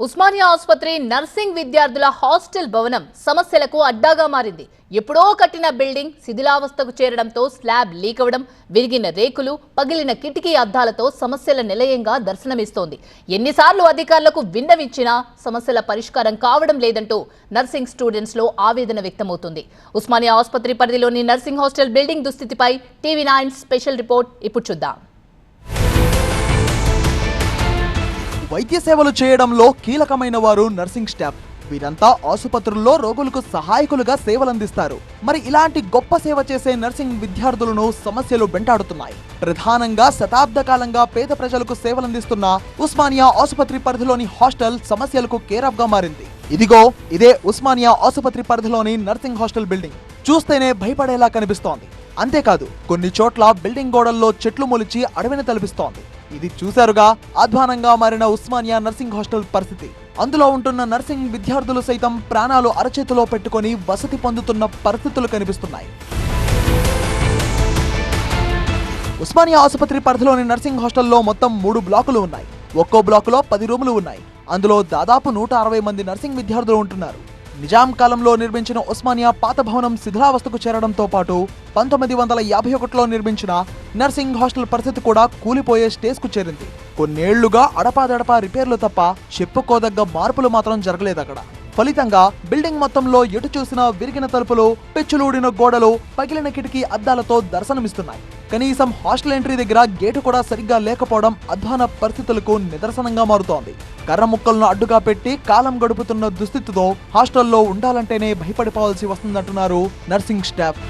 ఉస్మానియా ఆసుపత్రి నర్సింగ్ విద్యార్థుల హాస్టల్ భవనం సమస్యలకు అడ్డాగా మారింది. ఎప్పుడో కట్టిన బిల్డింగ్ శిథిలావస్థకు చేరడంతో స్లాబ్ లీక్ అవడం, విరిగిన రేకులు, పగిలిన కిటికీ అద్దాలతో సమస్యల నిలయంగా దర్శనమిస్తోంది. ఎన్నిసార్లు అధికారులకు విన్నవించినా సమస్యల పరిష్కారం కావడం లేదంటూ నర్సింగ్ స్టూడెంట్స్ లో ఆవేదన వ్యక్తమవుతుంది. ఉస్మానియా ఆసుపత్రి పరిధిలోని నర్సింగ్ హాస్టల్ బిల్డింగ్ దుస్థితిపై టీవీ9 స్పెషల్ రిపోర్ట్ ఇప్పుడు చూద్దాం. వైద్య సేవలు చేయడంలో కీలకమైన వారు నర్సింగ్ స్టాఫ్. వీరంతా ఆసుపత్రుల్లో రోగులకు సహాయకులుగా సేవలందిస్తారు. మరి ఇలాంటి గొప్ప సేవ చేసే నర్సింగ్ విద్యార్థులను సమస్యలు వెంటాడుతున్నాయి. ప్రధానంగా శతాబ్ద కాలంగా పేద ప్రజలకు సేవలందిస్తున్న ఉస్మానియా ఆసుపత్రి పరిధిలోని హాస్టల్ సమస్యలకు కేరాఫ్ గా మారింది. ఇదే ఉస్మానియా ఆసుపత్రి పరిధిలోని నర్సింగ్ హాస్టల్ బిల్డింగ్. చూస్తేనే భయపడేలా కనిపిస్తోంది. అంతేకాదు కొన్ని చోట్ల బిల్డింగ్ గోడల్లో చెట్లు మొలిచి అడవిని తలపిస్తోంది. ఇది చూశారుగా అధ్వానంగా మారిన ఉస్మానియా నర్సింగ్ హాస్టల్ పరిస్థితి. అందులో ఉంటున్న నర్సింగ్ విద్యార్థులు సైతం ప్రాణాలు అరచేతిలో పెట్టుకుని వసతి పొందుతున్న పరిస్థితులు కనిపిస్తున్నాయి. ఉస్మానియా ఆసుపత్రి పరిధిలోని నర్సింగ్ హాస్టల్లో మొత్తం 3 బ్లాకులు ఉన్నాయి. ఒక్కో బ్లాకులో 10 రూములు ఉన్నాయి. అందులో దాదాపు 160 మంది నర్సింగ్ విద్యార్థులు ఉంటున్నారు. నిజాం కాలంలో నిర్మించిన ఉస్మానియా పాత భవనం శిథిలావస్థకు చేరడంతో పాటు 1951లో నిర్మించిన నర్సింగ్ హాస్టల్ పరిస్థితి కూడా కూలిపోయే స్టేజ్ కు చేరింది. కొన్నేళ్లుగా అడపాదడపా రిపేర్లు తప్ప చెప్పుకోదగ్గ మార్పులు మాత్రం జరగలేదు అక్కడ. ఫలితంగా బిల్డింగ్ మొత్తంలో ఎటు చూసినా విరిగిన తలుపులు, పెచ్చులూడిన గోడలు, పగిలిన కిటికీ అద్దాలతో దర్శనమిస్తున్నాయి. కనీసం హాస్టల్ ఎంట్రీ దగ్గర గేటు కూడా సరిగ్గా లేకపోవడం అధ్వాన పరిస్థితులకు నిదర్శనంగా మారుతోంది. కర్ర ముక్కలను అడ్డుగా పెట్టి కాలం గడుపుతున్న దుస్థితితో హాస్టల్లో ఉండాలంటేనే భయపడిపోవాల్సి వస్తుందంటున్నారు నర్సింగ్ స్టాఫ్.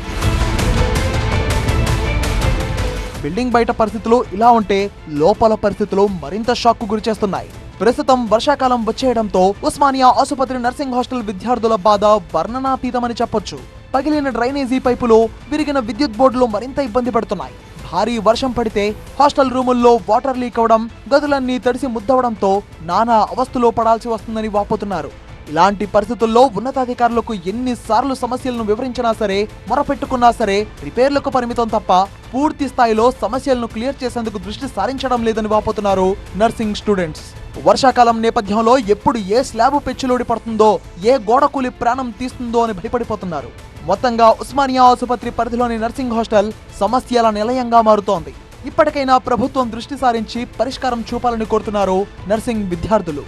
బిల్డింగ్ బయట పరిస్థితులు ఇలా ఉంటే లోపల పరిస్థితులు మరింత షాక్ కు గురిచేస్తున్నాయి. ప్రస్తుతం వర్షాకాలం వచ్చేయడంతో ఉస్మానియా ఆసుపత్రి నర్సింగ్ హాస్టల్ విద్యార్థుల బాధ వర్ణనాతీతమని చెప్పొచ్చు. పగిలిన డ్రైనేజీ పైపులు, విరిగిన విద్యుత్ బోర్డులు మరింత ఇబ్బంది పడుతున్నాయి. భారీ వర్షం పడితే హాస్టల్ రూముల్లో వాటర్ లీక్ అవడం, గదులన్నీ తడిసి ముద్దవడంతో నానా అవస్థలో పడాల్సి వస్తుందని వాపోతున్నారు. ఇలాంటి పరిస్థితుల్లో ఉన్నతాధికారులకు ఎన్నిసార్లు సమస్యలను వివరించినా సరే, మొరపెట్టుకున్నా సరే రిపేర్లకు పరిమితం తప్ప పూర్తి స్థాయిలో సమస్యలను క్లియర్ చేసేందుకు దృష్టి సారించడం లేదని వాపోతున్నారు నర్సింగ్ స్టూడెంట్స్. వర్షాకాలం నేపథ్యంలో ఎప్పుడు ఏ స్లాబ్ పెచ్చులోడి పడుతుందో, ఏ గోడ కూలి ప్రాణం తీస్తుందో అని భయపడిపోతున్నారు. మొత్తంగా ఉస్మానియా ఆసుపత్రి పరిధిలోని నర్సింగ్ హాస్టల్ సమస్యల నిలయంగా మారుతోంది. ఇప్పటికైనా ప్రభుత్వం దృష్టి సారించి పరిష్కారం చూపాలని కోరుతున్నారు నర్సింగ్ విద్యార్థులు.